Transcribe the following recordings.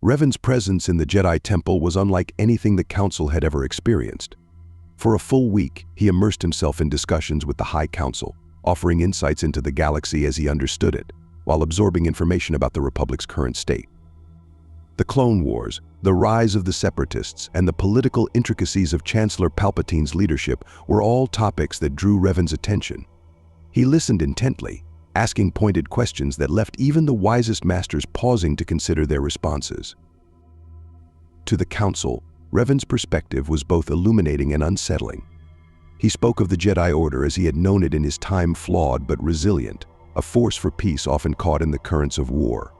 Revan's presence in the Jedi Temple was unlike anything the Council had ever experienced. For a full week, he immersed himself in discussions with the High Council, offering insights into the galaxy as he understood it, while absorbing information about the Republic's current state. The Clone Wars, the rise of the Separatists, and the political intricacies of Chancellor Palpatine's leadership were all topics that drew Revan's attention. He listened intently, asking pointed questions that left even the wisest masters pausing to consider their responses. To the Council, Revan's perspective was both illuminating and unsettling. He spoke of the Jedi Order as he had known it in his time, flawed but resilient, a force for peace often caught in the currents of war.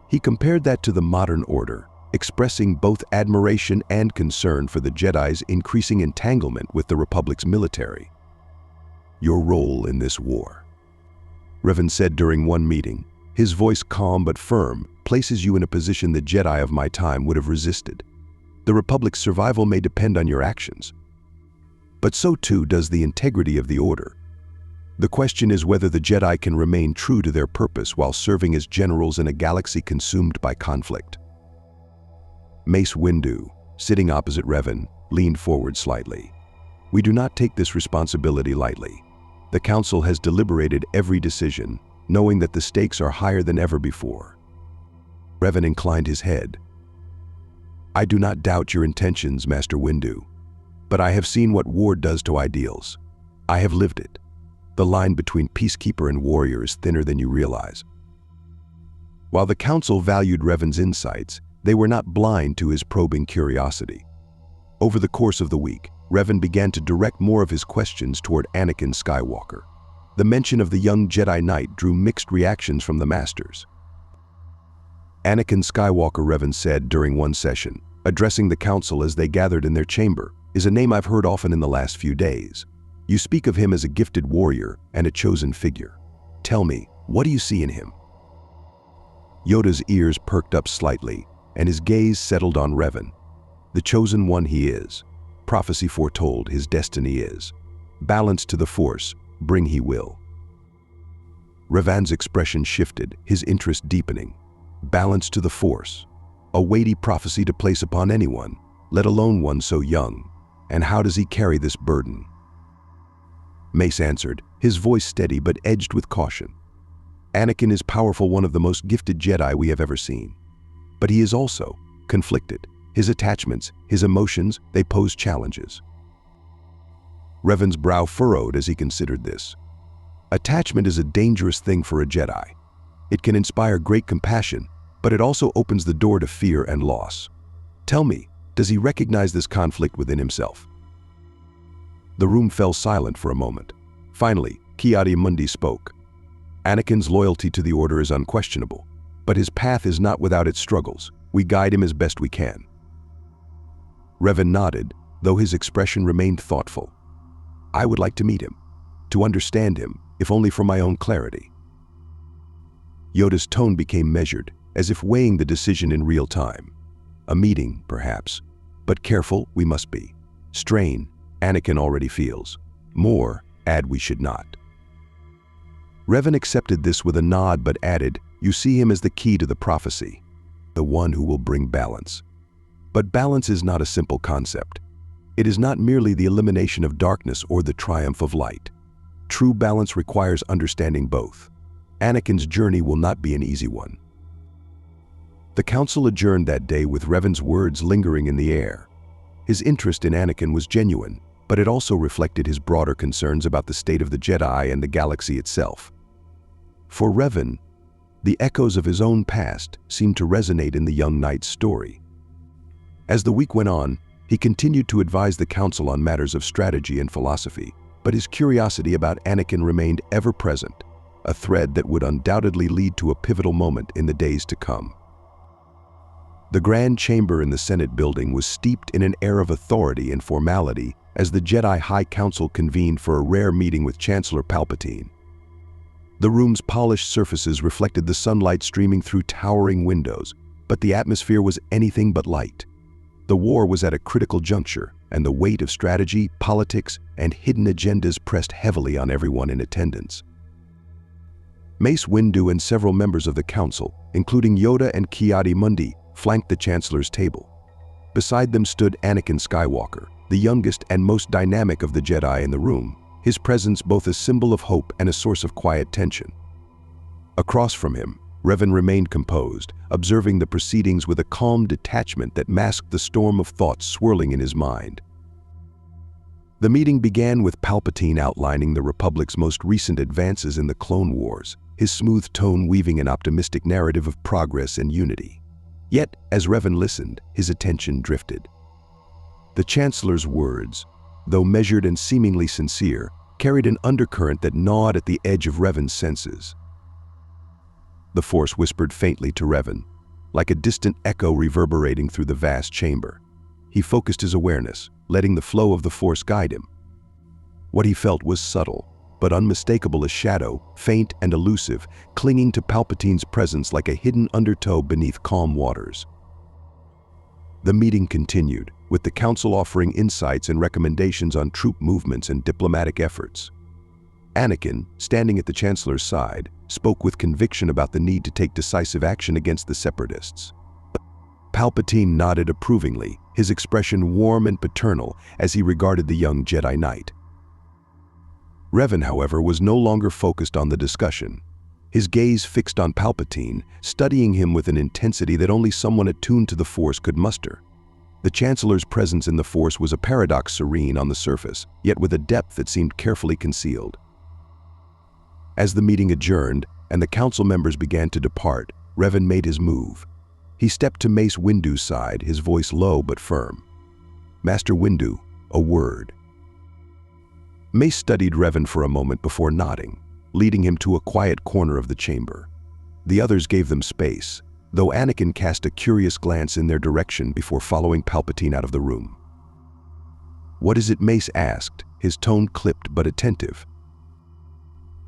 He compared that to the modern order, expressing both admiration and concern for the Jedi's increasing entanglement with the Republic's military. "Your role in this war," Revan said during one meeting, his voice calm but firm, "places you in a position the Jedi of my time would have resisted. The Republic's survival may depend on your actions. But so too does the integrity of the Order. The question is whether the Jedi can remain true to their purpose while serving as generals in a galaxy consumed by conflict." Mace Windu, sitting opposite Revan, leaned forward slightly. "We do not take this responsibility lightly. The Council has deliberated every decision, knowing that the stakes are higher than ever before." Revan inclined his head. "I do not doubt your intentions, Master Windu, but I have seen what war does to ideals. I have lived it. The line between peacekeeper and warrior is thinner than you realize." While the Council valued Revan's insights, they were not blind to his probing curiosity. Over the course of the week, Revan began to direct more of his questions toward Anakin Skywalker. The mention of the young Jedi Knight drew mixed reactions from the Masters. "Anakin Skywalker," Revan said during one session, addressing the Council as they gathered in their chamber, "is a name I've heard often in the last few days. You speak of him as a gifted warrior and a chosen figure. Tell me, what do you see in him?" Yoda's ears perked up slightly, and his gaze settled on Revan. "The chosen one he is. Prophecy foretold his destiny is. Balance to the Force, bring he will." Revan's expression shifted, his interest deepening. Balance to the Force. A weighty prophecy to place upon anyone, let alone one so young. And how does he carry this burden? Mace answered, his voice steady but edged with caution. "Anakin is powerful, one of the most gifted Jedi we have ever seen. But he is also conflicted. His attachments, his emotions, they pose challenges." Revan's brow furrowed as he considered this. Attachment is a dangerous thing for a Jedi. It can inspire great compassion, but it also opens the door to fear and loss. Tell me, does he recognize this conflict within himself? The room fell silent for a moment. Finally, Ki-Adi-Mundi spoke. "Anakin's loyalty to the Order is unquestionable, but his path is not without its struggles. We guide him as best we can." Revan nodded, though his expression remained thoughtful. "I would like to meet him, to understand him, if only for my own clarity." Yoda's tone became measured, as if weighing the decision in real time. "A meeting, perhaps, but careful we must be. Strain, Anakin already feels. More, add we should not." Revan accepted this with a nod but added, "You see him as the key to the prophecy, the one who will bring balance. But balance is not a simple concept. It is not merely the elimination of darkness or the triumph of light. True balance requires understanding both. Anakin's journey will not be an easy one." The Council adjourned that day with Revan's words lingering in the air. His interest in Anakin was genuine, but it also reflected his broader concerns about the state of the Jedi and the galaxy itself. For Revan, the echoes of his own past seemed to resonate in the young knight's story. As the week went on, he continued to advise the Council on matters of strategy and philosophy, but his curiosity about Anakin remained ever present, a thread that would undoubtedly lead to a pivotal moment in the days to come. The Grand Chamber in the Senate building was steeped in an air of authority and formality as the Jedi High Council convened for a rare meeting with Chancellor Palpatine. The room's polished surfaces reflected the sunlight streaming through towering windows, but the atmosphere was anything but light. The war was at a critical juncture, and the weight of strategy, politics, and hidden agendas pressed heavily on everyone in attendance. Mace Windu and several members of the Council, including Yoda and Ki-Adi-Mundi, flanked the Chancellor's table. Beside them stood Anakin Skywalker, the youngest and most dynamic of the Jedi in the room, his presence both a symbol of hope and a source of quiet tension. Across from him, Revan remained composed, observing the proceedings with a calm detachment that masked the storm of thoughts swirling in his mind. The meeting began with Palpatine outlining the Republic's most recent advances in the Clone Wars, his smooth tone weaving an optimistic narrative of progress and unity. Yet, as Revan listened, his attention drifted. The Chancellor's words, though measured and seemingly sincere, carried an undercurrent that gnawed at the edge of Revan's senses. The Force whispered faintly to Revan, like a distant echo reverberating through the vast chamber. He focused his awareness, letting the flow of the Force guide him. What he felt was subtle, but unmistakable as shadow, faint and elusive, clinging to Palpatine's presence like a hidden undertow beneath calm waters. The meeting continued, with the Council offering insights and recommendations on troop movements and diplomatic efforts. Anakin, standing at the Chancellor's side, spoke with conviction about the need to take decisive action against the Separatists. Palpatine nodded approvingly, his expression warm and paternal as he regarded the young Jedi Knight. Revan, however, was no longer focused on the discussion. His gaze fixed on Palpatine, studying him with an intensity that only someone attuned to the Force could muster. The Chancellor's presence in the Force was a paradox serene on the surface, yet with a depth that seemed carefully concealed. As the meeting adjourned and the Council members began to depart, Revan made his move. He stepped to Mace Windu's side, his voice low but firm. "Master Windu, a word." Mace studied Revan for a moment before nodding, leading him to a quiet corner of the chamber. The others gave them space, though Anakin cast a curious glance in their direction before following Palpatine out of the room. "What is it?" Mace asked, his tone clipped but attentive.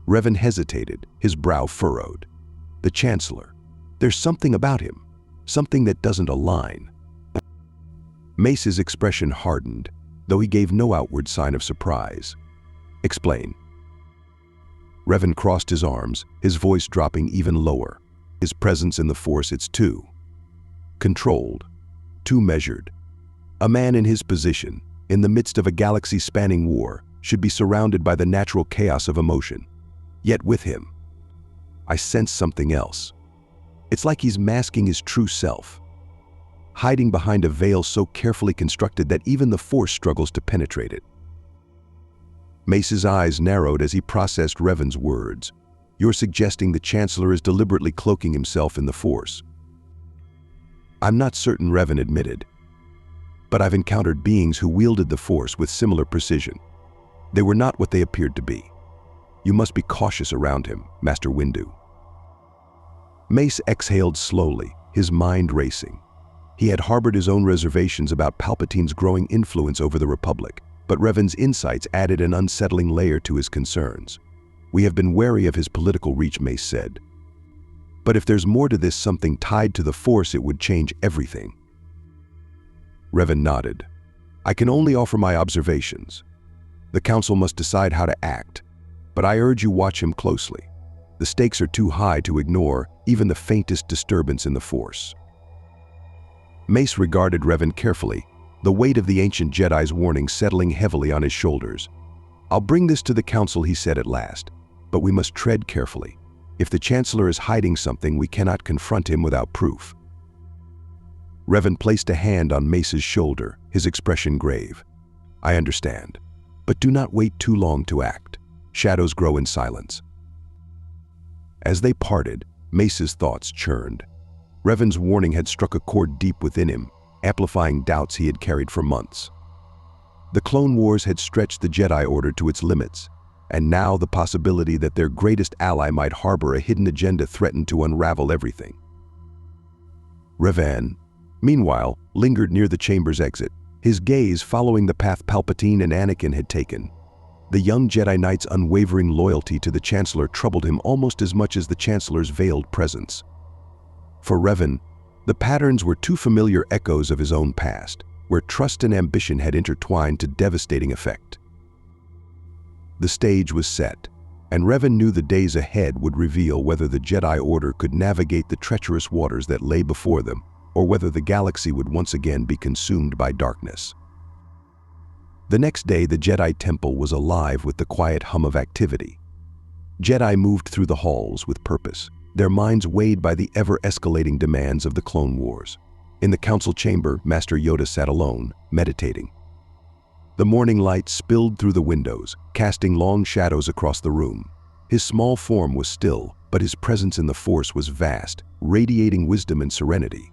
Revan hesitated, his brow furrowed. "The Chancellor. There's something about him, something that doesn't align." Mace's expression hardened, though he gave no outward sign of surprise. "Explain." Revan crossed his arms, his voice dropping even lower. His presence in the Force, it's too controlled, too measured. A man in his position, in the midst of a galaxy-spanning war, should be surrounded by the natural chaos of emotion. Yet with him, I sense something else. It's like he's masking his true self, hiding behind a veil so carefully constructed that even the Force struggles to penetrate it. Mace's eyes narrowed as he processed Revan's words. "You're suggesting the Chancellor is deliberately cloaking himself in the Force?" "I'm not certain," Revan admitted. "But I've encountered beings who wielded the Force with similar precision. They were not what they appeared to be. You must be cautious around him, Master Windu." Mace exhaled slowly, his mind racing. He had harbored his own reservations about Palpatine's growing influence over the Republic, but Revan's insights added an unsettling layer to his concerns. "We have been wary of his political reach," Mace said. "But if there's more to this, something tied to the Force, it would change everything." Revan nodded. "I can only offer my observations. The Council must decide how to act, but I urge you watch him closely. The stakes are too high to ignore even the faintest disturbance in the Force." Mace regarded Revan carefully, the weight of the ancient Jedi's warning settling heavily on his shoulders. "I'll bring this to the Council," he said at last, "but we must tread carefully. If the Chancellor is hiding something, we cannot confront him without proof." Revan placed a hand on Mace's shoulder, his expression grave. "I understand, but do not wait too long to act. Shadows grow in silence." As they parted, Mace's thoughts churned. Revan's warning had struck a chord deep within him, amplifying doubts he had carried for months. The Clone Wars had stretched the Jedi Order to its limits, and now the possibility that their greatest ally might harbor a hidden agenda threatened to unravel everything. Revan, meanwhile, lingered near the chamber's exit, his gaze following the path Palpatine and Anakin had taken. The young Jedi Knight's unwavering loyalty to the Chancellor troubled him almost as much as the Chancellor's veiled presence. For Revan, the patterns were too familiar echoes of his own past, where trust and ambition had intertwined to devastating effect. The stage was set, and Revan knew the days ahead would reveal whether the Jedi Order could navigate the treacherous waters that lay before them, or whether the galaxy would once again be consumed by darkness. The next day, the Jedi Temple was alive with the quiet hum of activity. Jedi moved through the halls with purpose, their minds weighed by the ever-escalating demands of the Clone Wars. In the council chamber, Master Yoda sat alone, meditating. The morning light spilled through the windows, casting long shadows across the room. His small form was still, but his presence in the Force was vast, radiating wisdom and serenity.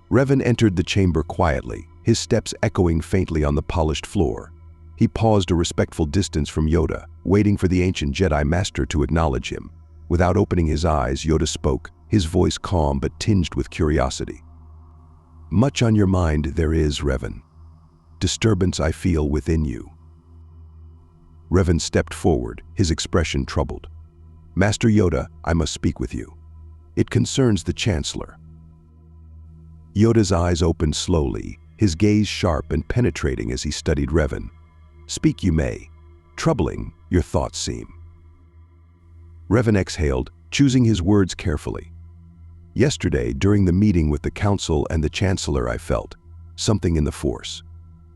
Revan entered the chamber quietly, his steps echoing faintly on the polished floor. He paused a respectful distance from Yoda, waiting for the ancient Jedi Master to acknowledge him. Without opening his eyes, Yoda spoke, his voice calm but tinged with curiosity. "Much on your mind there is, Revan. Disturbance I feel within you." Revan stepped forward, his expression troubled. "Master Yoda, I must speak with you. It concerns the Chancellor." Yoda's eyes opened slowly, his gaze sharp and penetrating as he studied Revan. "Speak you may. Troubling, your thoughts seem." Revan exhaled, choosing his words carefully. "Yesterday, during the meeting with the Council and the Chancellor, I felt something in the Force.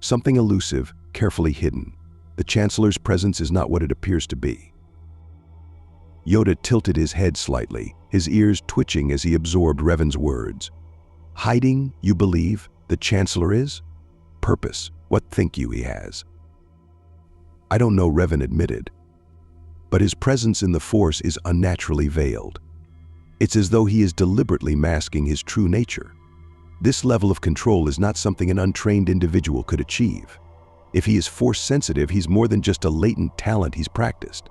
Something elusive, carefully hidden. The Chancellor's presence is not what it appears to be." Yoda tilted his head slightly, his ears twitching as he absorbed Revan's words. "Hiding, you believe, the Chancellor is? Purpose, what think you he has?" "I don't know," Revan admitted. "But his presence in the Force is unnaturally veiled. It's as though he is deliberately masking his true nature. This level of control is not something an untrained individual could achieve. If he is Force-sensitive, he's more than just a latent talent he's practiced."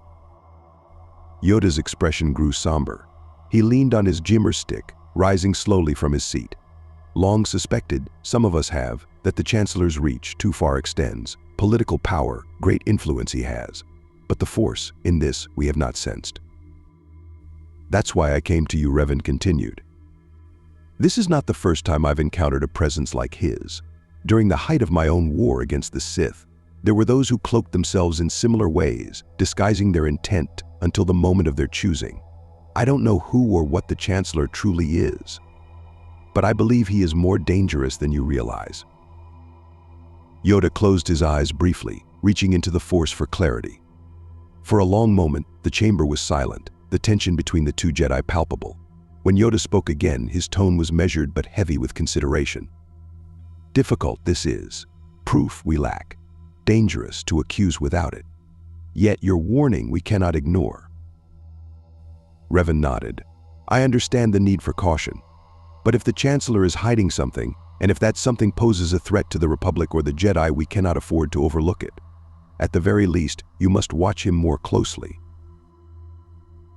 Yoda's expression grew somber. He leaned on his jimmer stick, rising slowly from his seat. "Long suspected, some of us have, that the Chancellor's reach too far extends. Political power, great influence he has. But the Force, in this, we have not sensed. That's why I came to you," Revan continued. "This is not the first time I've encountered a presence like his. During the height of my own war against the Sith, there were those who cloaked themselves in similar ways, disguising their intent until the moment of their choosing. I don't know who or what the Chancellor truly is, but I believe he is more dangerous than you realize." Yoda closed his eyes briefly, reaching into the Force for clarity. For a long moment, the chamber was silent, the tension between the two Jedi palpable. When Yoda spoke again, his tone was measured but heavy with consideration. "Difficult this is. Proof we lack. Dangerous to accuse without it. Yet your warning we cannot ignore." Revan nodded. "I understand the need for caution. But if the Chancellor is hiding something, and if that something poses a threat to the Republic or the Jedi, we cannot afford to overlook it. At the very least, you must watch him more closely."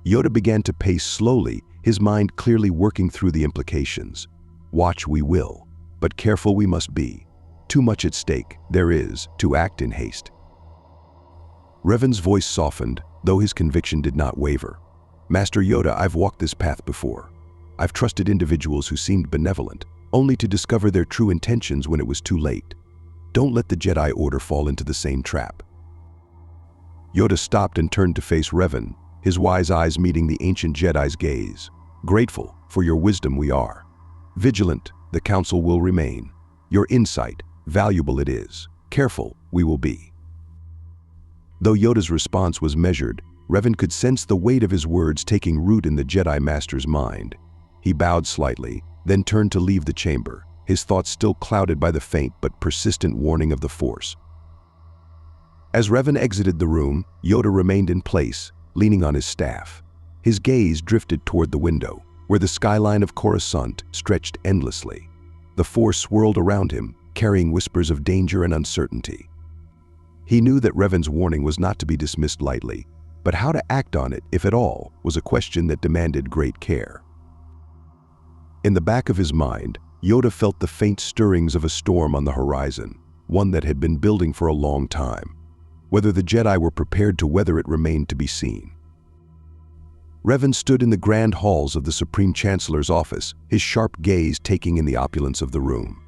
Yoda began to pace slowly, his mind clearly working through the implications. "Watch we will, but careful we must be. Too much at stake, there is, to act in haste." Revan's voice softened, though his conviction did not waver. "Master Yoda, I've walked this path before. I've trusted individuals who seemed benevolent, only to discover their true intentions when it was too late. Don't let the Jedi Order fall into the same trap." Yoda stopped and turned to face Revan, his wise eyes meeting the ancient Jedi's gaze. "Grateful for your wisdom we are. Vigilant, the Council will remain. Your insight, valuable it is. Careful, we will be." Though Yoda's response was measured, Revan could sense the weight of his words taking root in the Jedi Master's mind. He bowed slightly, then turned to leave the chamber, his thoughts still clouded by the faint but persistent warning of the Force. As Revan exited the room, Yoda remained in place, leaning on his staff. His gaze drifted toward the window, where the skyline of Coruscant stretched endlessly. The Force swirled around him, carrying whispers of danger and uncertainty. He knew that Revan's warning was not to be dismissed lightly, but how to act on it, if at all, was a question that demanded great care. In the back of his mind, Yoda felt the faint stirrings of a storm on the horizon, one that had been building for a long time. Whether the Jedi were prepared to weather it remained to be seen. Revan stood in the grand halls of the Supreme Chancellor's office, his sharp gaze taking in the opulence of the room.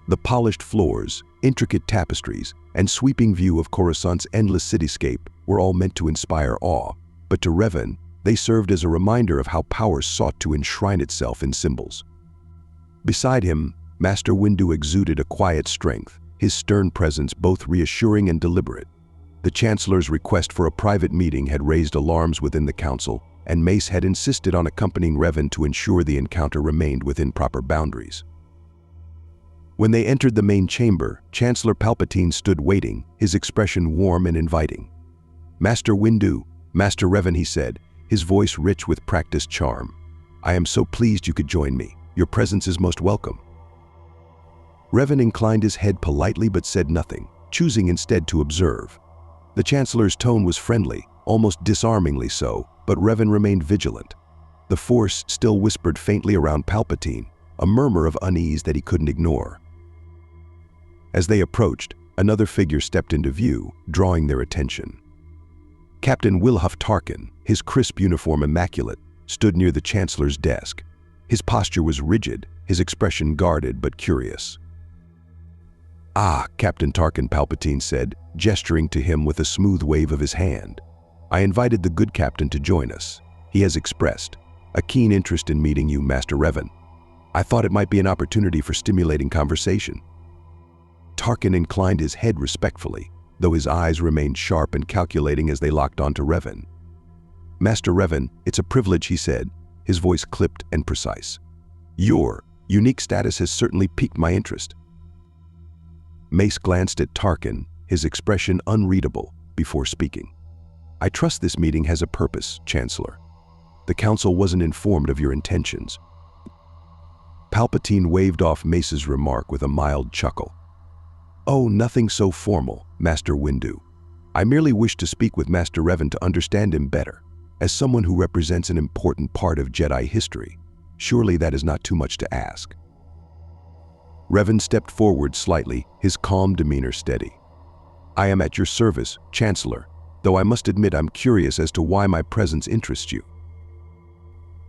The polished floors, intricate tapestries, and sweeping view of Coruscant's endless cityscape were all meant to inspire awe, but to Revan, they served as a reminder of how power sought to enshrine itself in symbols. Beside him, Master Windu exuded a quiet strength, his stern presence both reassuring and deliberate. The Chancellor's request for a private meeting had raised alarms within the Council, and Mace had insisted on accompanying Revan to ensure the encounter remained within proper boundaries. When they entered the main chamber, Chancellor Palpatine stood waiting, his expression warm and inviting. "Master Windu, Master Revan," he said, his voice rich with practiced charm. "I am so pleased you could join me. Your presence is most welcome." Revan inclined his head politely but said nothing, choosing instead to observe. The Chancellor's tone was friendly, almost disarmingly so, but Revan remained vigilant. The Force still whispered faintly around Palpatine, a murmur of unease that he couldn't ignore. As they approached, another figure stepped into view, drawing their attention. Captain Wilhuff Tarkin, his crisp uniform immaculate, stood near the Chancellor's desk. His posture was rigid, his expression guarded but curious. "Ah, Captain Tarkin," Palpatine said, gesturing to him with a smooth wave of his hand. "I invited the good captain to join us. He has expressed a keen interest in meeting you, Master Revan. I thought it might be an opportunity for stimulating conversation." Tarkin inclined his head respectfully, though his eyes remained sharp and calculating as they locked onto Revan. "Master Revan, it's a privilege," he said, his voice clipped and precise. "Your unique status has certainly piqued my interest." Mace glanced at Tarkin, his expression unreadable, before speaking. "I trust this meeting has a purpose, Chancellor. The Council wasn't informed of your intentions." Palpatine waved off Mace's remark with a mild chuckle. "Oh, nothing so formal, Master Windu. I merely wish to speak with Master Revan to understand him better. As someone who represents an important part of Jedi history, surely that is not too much to ask." Revan stepped forward slightly, his calm demeanor steady. "I am at your service, Chancellor, though I must admit I'm curious as to why my presence interests you."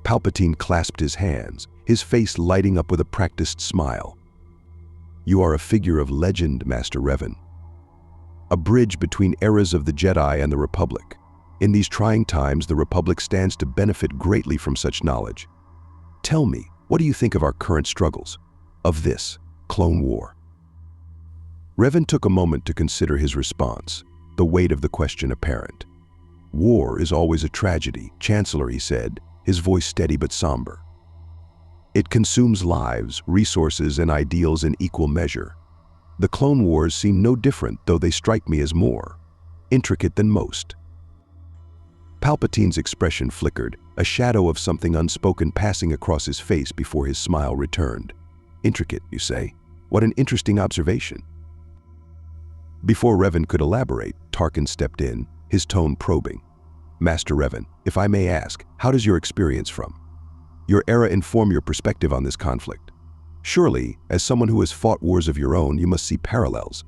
Palpatine clasped his hands, his face lighting up with a practiced smile. "You are a figure of legend, Master Revan. A bridge between eras of the Jedi and the Republic. In these trying times, the Republic stands to benefit greatly from such knowledge. Tell me, what do you think of our current struggles? Of this clone war?" Revan took a moment to consider his response, the weight of the question apparent. "War is always a tragedy, Chancellor," he said, his voice steady but somber. "It consumes lives, resources, and ideals in equal measure. The Clone Wars seem no different, though they strike me as more intricate than most." Palpatine's expression flickered, a shadow of something unspoken passing across his face before his smile returned. "Intricate, you say? What an interesting observation." Before Revan could elaborate, Tarkin stepped in, his tone probing. "Master Revan, if I may ask, how does your experience from your era inform your perspective on this conflict? Surely, as someone who has fought wars of your own, you must see parallels."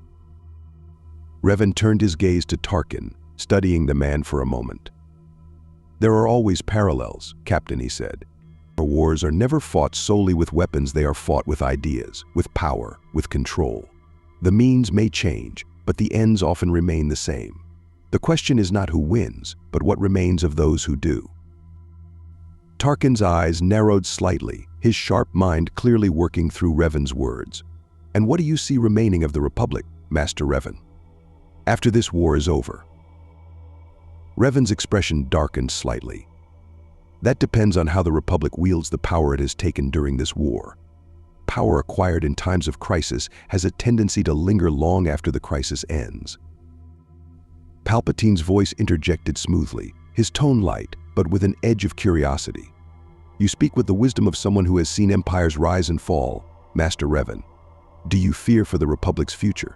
Revan turned his gaze to Tarkin, studying the man for a moment. "There are always parallels, Captain," he said. "Our wars are never fought solely with weapons, they are fought with ideas, with power, with control. The means may change, but the ends often remain the same. The question is not who wins, but what remains of those who do." Tarkin's eyes narrowed slightly, his sharp mind clearly working through Revan's words. "And what do you see remaining of the Republic, Master Revan, after this war is over?" Revan's expression darkened slightly. "That depends on how the Republic wields the power it has taken during this war. Power acquired in times of crisis has a tendency to linger long after the crisis ends." Palpatine's voice interjected smoothly, his tone light, but with an edge of curiosity. "You speak with the wisdom of someone who has seen empires rise and fall, Master Revan. Do you fear for the Republic's future?"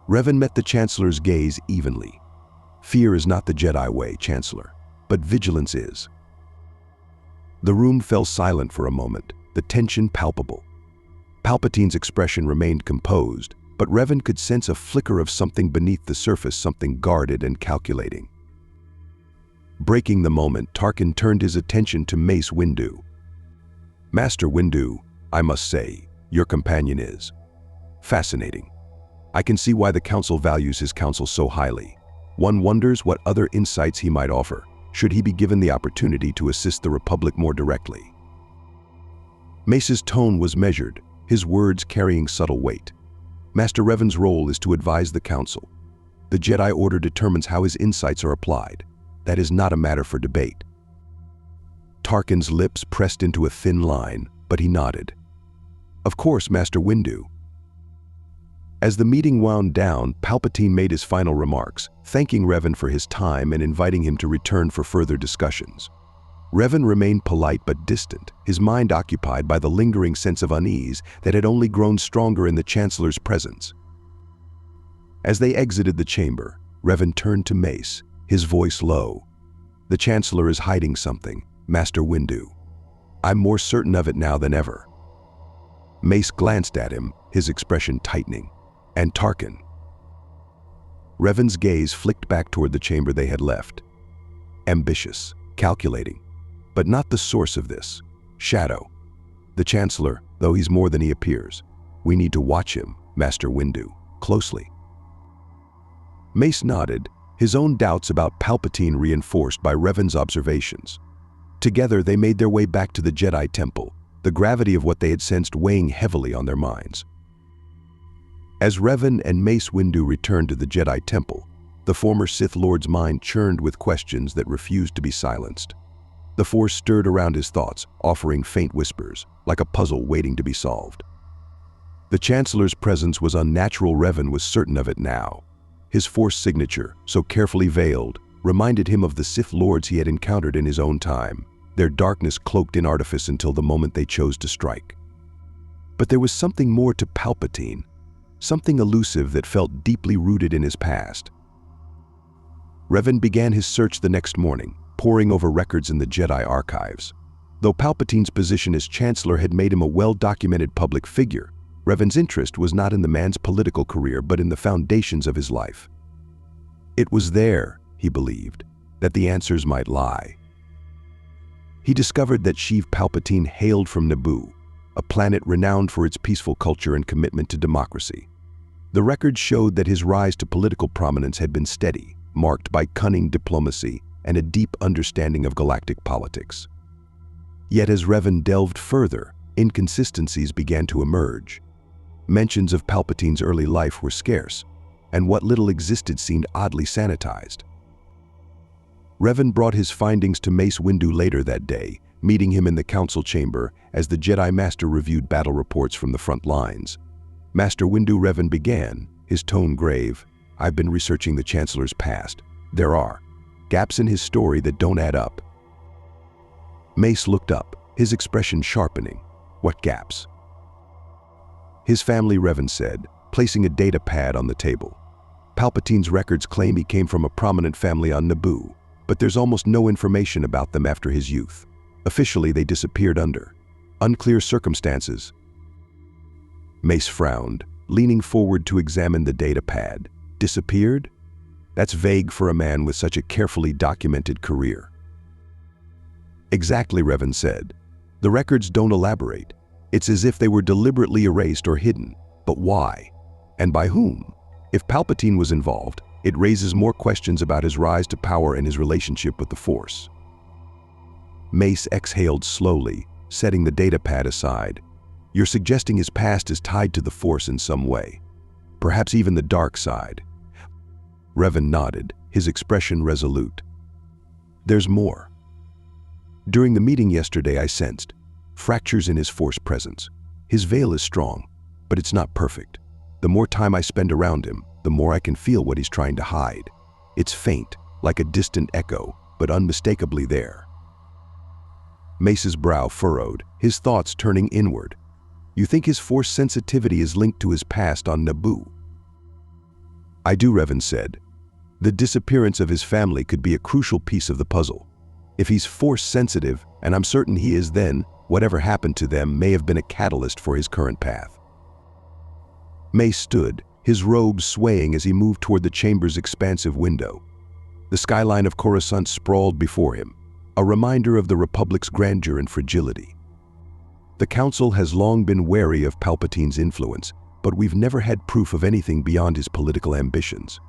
Revan met the Chancellor's gaze evenly. "Fear is not the Jedi way, Chancellor, but vigilance is." The room fell silent for a moment, the tension palpable. Palpatine's expression remained composed, but Revan could sense a flicker of something beneath the surface, something guarded and calculating. Breaking the moment, Tarkin turned his attention to Mace Windu. "Master Windu, I must say, your companion is fascinating. I can see why the Council values his counsel so highly. One wonders what other insights he might offer, should he be given the opportunity to assist the Republic more directly." Mace's tone was measured, his words carrying subtle weight. Master Revan's role is to advise the Council. The Jedi Order determines how his insights are applied. That is not a matter for debate. Tarkin's lips pressed into a thin line, but he nodded. Of course, Master Windu. As the meeting wound down, Palpatine made his final remarks, thanking Revan for his time and inviting him to return for further discussions. Revan remained polite but distant, his mind occupied by the lingering sense of unease that had only grown stronger in the Chancellor's presence. As they exited the chamber, Revan turned to Mace, his voice low. The Chancellor is hiding something, Master Windu. I'm more certain of it now than ever. Mace glanced at him, his expression tightening. And Tarkin. Revan's gaze flicked back toward the chamber they had left. Ambitious, calculating. But not the source of this. Shadow. The Chancellor, though he's more than he appears. We need to watch him, Master Windu, closely. Mace nodded, his own doubts about Palpatine reinforced by Revan's observations. Together they made their way back to the Jedi Temple, the gravity of what they had sensed weighing heavily on their minds. As Revan and Mace Windu returned to the Jedi Temple, the former Sith Lord's mind churned with questions that refused to be silenced. The Force stirred around his thoughts, offering faint whispers, like a puzzle waiting to be solved. The Chancellor's presence was unnatural. Revan was certain of it now. His Force signature, so carefully veiled, reminded him of the Sith Lords he had encountered in his own time, their darkness cloaked in artifice until the moment they chose to strike. But there was something more to Palpatine, something elusive that felt deeply rooted in his past. Revan began his search the next morning, poring over records in the Jedi archives. Though Palpatine's position as Chancellor had made him a well-documented public figure, Revan's interest was not in the man's political career but in the foundations of his life. It was there, he believed, that the answers might lie. He discovered that Sheev Palpatine hailed from Naboo, a planet renowned for its peaceful culture and commitment to democracy. The records showed that his rise to political prominence had been steady, marked by cunning diplomacy and a deep understanding of galactic politics. Yet as Revan delved further, inconsistencies began to emerge. Mentions of Palpatine's early life were scarce, and what little existed seemed oddly sanitized. Revan brought his findings to Mace Windu later that day, meeting him in the council chamber as the Jedi Master reviewed battle reports from the front lines. Master Windu, Revan began, his tone grave. I've been researching the Chancellor's past. There are gaps in his story that don't add up. Mace looked up, his expression sharpening. What gaps? His family, Revan said, placing a data pad on the table. Palpatine's records claim he came from a prominent family on Naboo, but there's almost no information about them after his youth. Officially, they disappeared under unclear circumstances. Mace frowned, leaning forward to examine the data pad. Disappeared? That's vague for a man with such a carefully documented career. Exactly, Revan said. The records don't elaborate. It's as if they were deliberately erased or hidden. But why? And by whom? If Palpatine was involved, it raises more questions about his rise to power and his relationship with the Force. Mace exhaled slowly, setting the data pad aside. You're suggesting his past is tied to the Force in some way. Perhaps even the dark side. Revan nodded, his expression resolute. There's more. During the meeting yesterday, I sensed fractures in his Force presence. His veil is strong, but it's not perfect. The more time I spend around him, the more I can feel what he's trying to hide. It's faint, like a distant echo, but unmistakably there. Mace's brow furrowed, his thoughts turning inward. You think his Force sensitivity is linked to his past on Naboo? I do, Revan said. The disappearance of his family could be a crucial piece of the puzzle. If he's Force sensitive, and I'm certain he is, then whatever happened to them may have been a catalyst for his current path. Mace stood, his robes swaying as he moved toward the chamber's expansive window. The skyline of Coruscant sprawled before him, a reminder of the Republic's grandeur and fragility. The Council has long been wary of Palpatine's influence, but we've never had proof of anything beyond his political ambitions.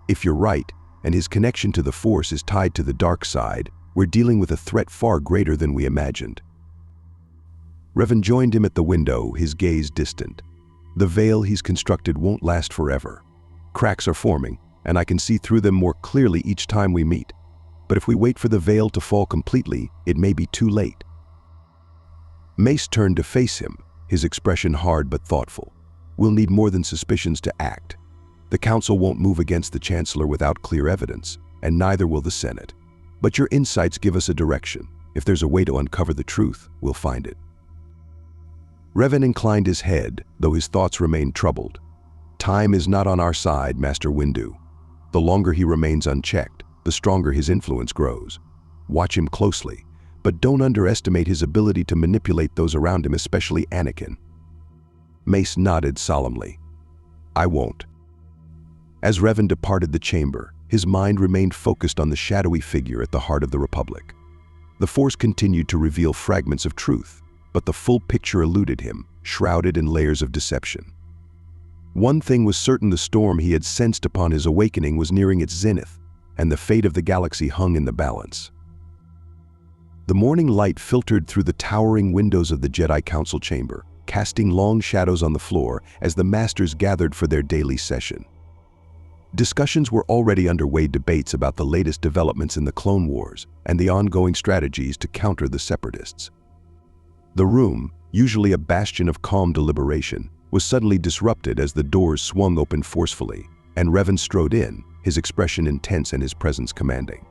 If you're right, and his connection to the Force is tied to the dark side, we're dealing with a threat far greater than we imagined. Revan joined him at the window, his gaze distant. The veil he's constructed won't last forever. Cracks are forming, and I can see through them more clearly each time we meet. But if we wait for the veil to fall completely, it may be too late. Mace turned to face him, his expression hard but thoughtful. We'll need more than suspicions to act. The Council won't move against the Chancellor without clear evidence, and neither will the Senate. But your insights give us a direction. If there's a way to uncover the truth, we'll find it. Revan inclined his head, though his thoughts remained troubled. Time is not on our side, Master Windu. The longer he remains unchecked, the stronger his influence grows. Watch him closely, but don't underestimate his ability to manipulate those around him, especially Anakin. Mace nodded solemnly. I won't. As Revan departed the chamber, his mind remained focused on the shadowy figure at the heart of the Republic. The Force continued to reveal fragments of truth, but the full picture eluded him, shrouded in layers of deception. One thing was certain: the storm he had sensed upon his awakening was nearing its zenith, and the fate of the galaxy hung in the balance. The morning light filtered through the towering windows of the Jedi Council chamber, casting long shadows on the floor as the Masters gathered for their daily session. Discussions were already underway, debates about the latest developments in the Clone Wars and the ongoing strategies to counter the Separatists. The room, usually a bastion of calm deliberation, was suddenly disrupted as the doors swung open forcefully, and Revan strode in, his expression intense and his presence commanding.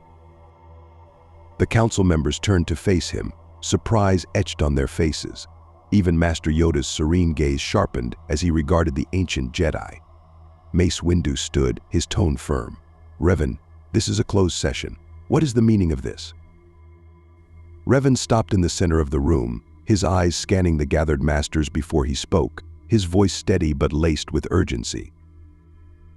The council members turned to face him, surprise etched on their faces. Even Master Yoda's serene gaze sharpened as he regarded the ancient Jedi. Mace Windu stood, his tone firm. Revan, this is a closed session. What is the meaning of this? Revan stopped in the center of the room, his eyes scanning the gathered masters before he spoke, his voice steady but laced with urgency.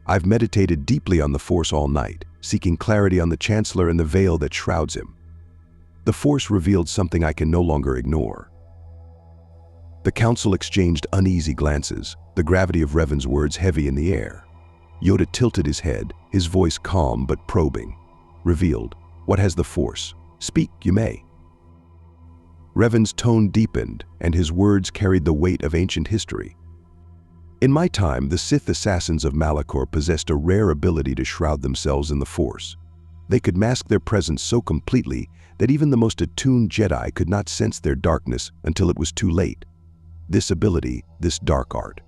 I've meditated deeply on the Force all night, seeking clarity on the Chancellor and the veil that shrouds him. The Force revealed something I can no longer ignore. The council exchanged uneasy glances, the gravity of Revan's words heavy in the air. Yoda tilted his head, his voice calm but probing. Revealed, what has the Force? Speak, you may. Revan's tone deepened, and his words carried the weight of ancient history. In my time, the Sith assassins of Malachor possessed a rare ability to shroud themselves in the Force. They could mask their presence so completely that even the most attuned Jedi could not sense their darkness until it was too late. This ability, this dark art,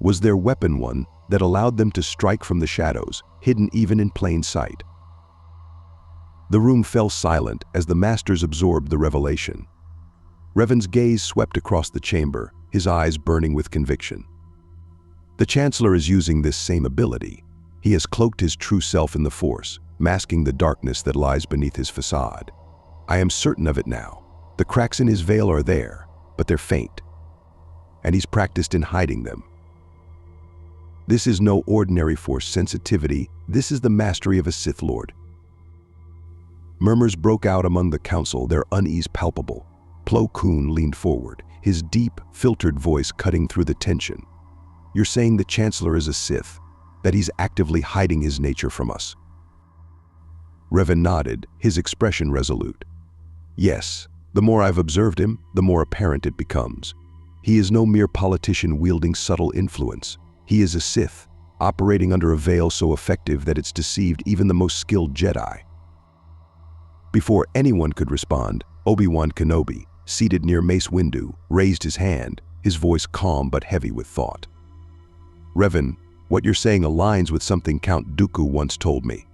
was their weapon, one that allowed them to strike from the shadows, hidden even in plain sight. The room fell silent as the Masters absorbed the revelation. Revan's gaze swept across the chamber, his eyes burning with conviction. The Chancellor is using this same ability. He has cloaked his true self in the Force, masking the darkness that lies beneath his facade. I am certain of it now. The cracks in his veil are there, but they're faint. And he's practiced in hiding them. This is no ordinary Force sensitivity. This is the mastery of a Sith Lord. Murmurs broke out among the council, their unease palpable. Plo Koon leaned forward, his deep, filtered voice cutting through the tension. You're saying the Chancellor is a Sith, that he's actively hiding his nature from us? Revan nodded, his expression resolute. Yes, the more I've observed him, the more apparent it becomes. He is no mere politician wielding subtle influence. He is a Sith, operating under a veil so effective that it's deceived even the most skilled Jedi. Before anyone could respond, Obi-Wan Kenobi, seated near Mace Windu, raised his hand, his voice calm but heavy with thought. Revan, what you're saying aligns with something Count Dooku once told me.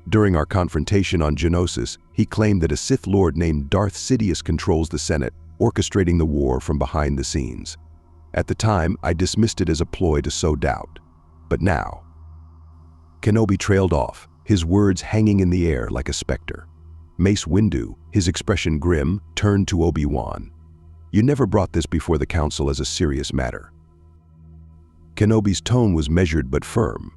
During our confrontation on Geonosis, he claimed that a Sith Lord named Darth Sidious controls the Senate, orchestrating the war from behind the scenes. At the time, I dismissed it as a ploy to sow doubt. But now... Kenobi trailed off, his words hanging in the air like a specter. Mace Windu, his expression grim, turned to Obi-Wan. You never brought this before the council as a serious matter. Kenobi's tone was measured but firm.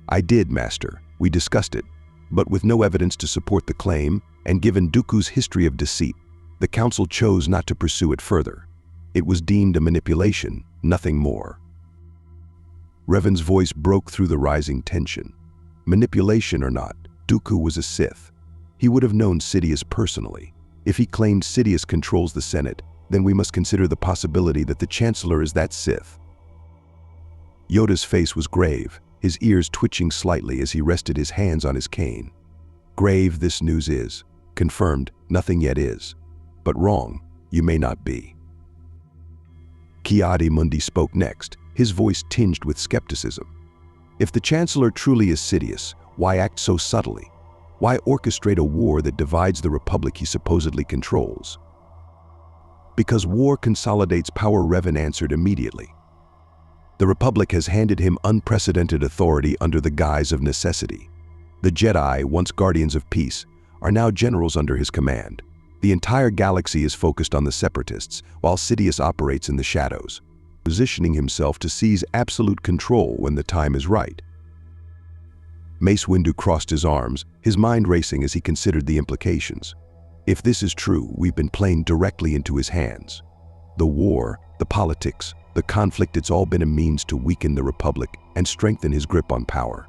I did, Master. We discussed it. But with no evidence to support the claim, and given Dooku's history of deceit, the council chose not to pursue it further. It was deemed a manipulation, nothing more. Revan's voice broke through the rising tension. Manipulation or not, Dooku was a Sith. He would have known Sidious personally. If he claimed Sidious controls the Senate, then we must consider the possibility that the Chancellor is that Sith. Yoda's face was grave, his ears twitching slightly as he rested his hands on his cane. Grave this news is. Confirmed, nothing yet is. But wrong, you may not be. Ki-Adi-Mundi spoke next, his voice tinged with skepticism. If the Chancellor truly is Sidious, why act so subtly? Why orchestrate a war that divides the Republic he supposedly controls? Because war consolidates power, Revan answered immediately. The Republic has handed him unprecedented authority under the guise of necessity. The Jedi, once guardians of peace, are now generals under his command. The entire galaxy is focused on the Separatists, while Sidious operates in the shadows, positioning himself to seize absolute control when the time is right. Mace Windu crossed his arms, his mind racing as he considered the implications. If this is true, we've been playing directly into his hands. The war, the politics, the conflict, it's all been a means to weaken the Republic and strengthen his grip on power.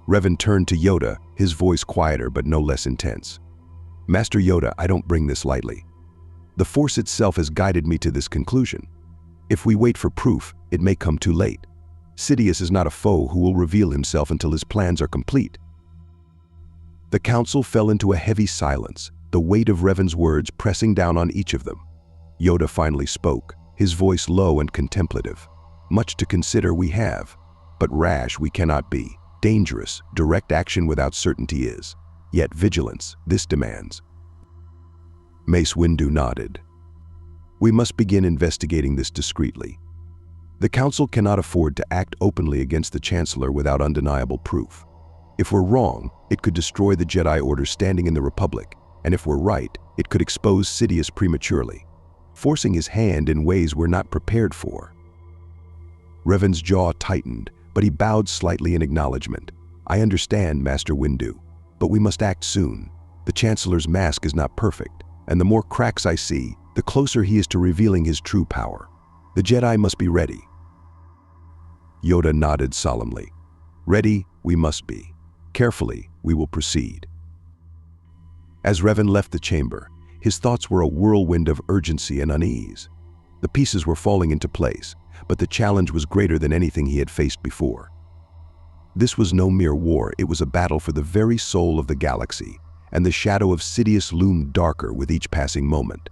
Revan turned to Yoda, his voice quieter but no less intense. Master Yoda, I don't bring this lightly. The Force itself has guided me to this conclusion. If we wait for proof, it may come too late. Sidious is not a foe who will reveal himself until his plans are complete. The council fell into a heavy silence, the weight of Revan's words pressing down on each of them. Yoda finally spoke, his voice low and contemplative. Much to consider we have, but rash we cannot be. Dangerous, direct action without certainty is. Yet vigilance, this demands. Mace Windu nodded. We must begin investigating this discreetly. The Council cannot afford to act openly against the Chancellor without undeniable proof. If we're wrong, it could destroy the Jedi Order standing in the Republic, and if we're right, it could expose Sidious prematurely, forcing his hand in ways we're not prepared for. Revan's jaw tightened, but he bowed slightly in acknowledgement. I understand, Master Windu, but we must act soon. The Chancellor's mask is not perfect, and the more cracks I see, the closer he is to revealing his true power. The Jedi must be ready. Yoda nodded solemnly. Ready, we must be. Carefully, we will proceed. As Revan left the chamber, his thoughts were a whirlwind of urgency and unease. The pieces were falling into place, but the challenge was greater than anything he had faced before. This was no mere war, it was a battle for the very soul of the galaxy, and the shadow of Sidious loomed darker with each passing moment.